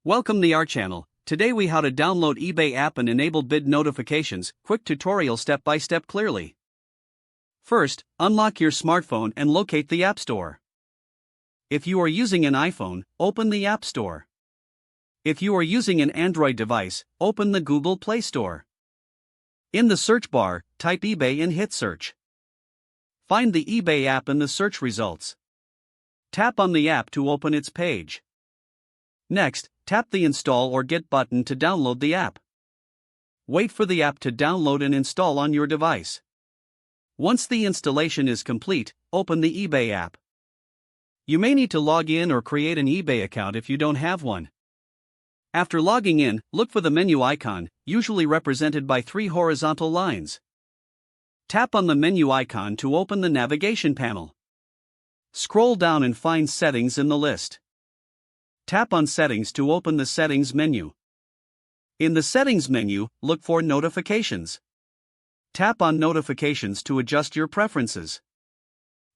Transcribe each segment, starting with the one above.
Welcome to our channel. Today we how to download eBay app and enable bid notifications. Quick tutorial step by step clearly. First, unlock your smartphone and locate the App Store. If you are using an iPhone, open the App Store. If you are using an Android device, open the Google Play Store. In the search bar, type eBay and hit search. Find the eBay app in the search results. Tap on the app to open its page. Next, tap the Install or Get button to download the app. Wait for the app to download and install on your device. Once the installation is complete, open the eBay app. You may need to log in or create an eBay account if you don't have one. After logging in, look for the menu icon, usually represented by 3 horizontal lines. Tap on the menu icon to open the navigation panel. Scroll down and find Settings in the list. Tap on Settings to open the Settings menu. In the Settings menu, look for Notifications. Tap on Notifications to adjust your preferences.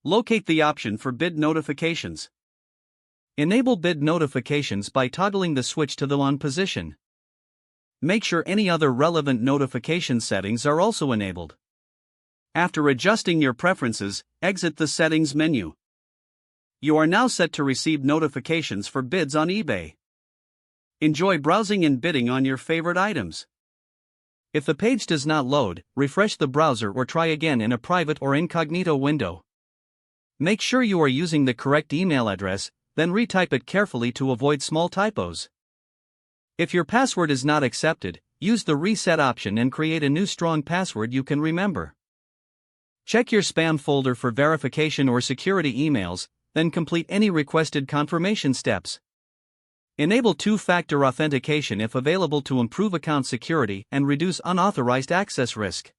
Locate the option for bid notifications. Enable bid notifications by toggling the switch to the on position. Make sure any other relevant notification settings are also enabled. After adjusting your preferences, exit the Settings menu. You are now set to receive notifications for bids on eBay. Enjoy browsing and bidding on your favorite items. If the page does not load, refresh the browser or try again in a private or incognito window. Make sure you are using the correct email address, then retype it carefully to avoid small typos. If your password is not accepted, use the reset option and create a new strong password you can remember. Check your spam folder for verification or security emails, then complete any requested confirmation steps. Enable two-factor authentication if available to improve account security and reduce unauthorized access risk.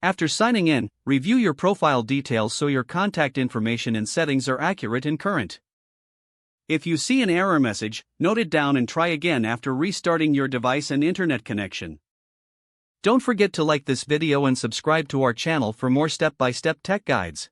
After signing in, review your profile details so your contact information and settings are accurate and current. If you see an error message, note it down and try again after restarting your device and internet connection. Don't forget to like this video and subscribe to our channel for more step-by-step tech guides.